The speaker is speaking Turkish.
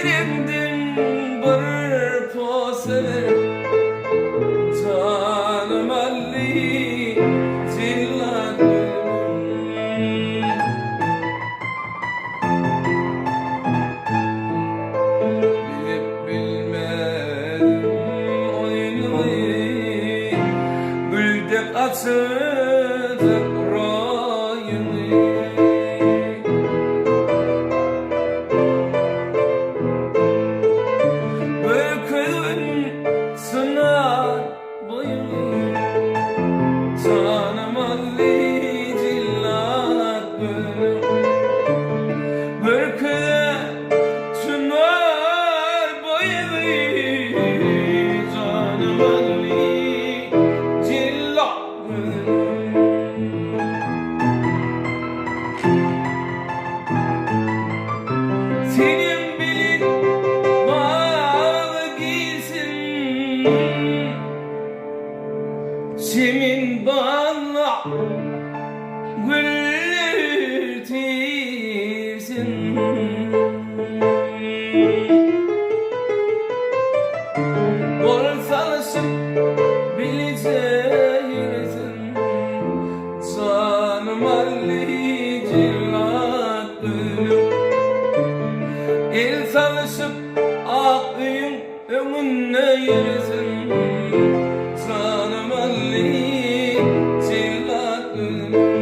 yerimdin bir posere canım Ali zilladım bilip bilmedim oyunu güldek açıdık rayını sınar boyunu canım Ali cillat gönlüm börküle sınar boyunu canım Ali cillat gönlüm senin bilin Simin bağla güller tizin Bol salışıp bileceğizin canım Ali cillat gülüm El salışıp ağıyım önüne yürüsün canım Ali cillat gülüm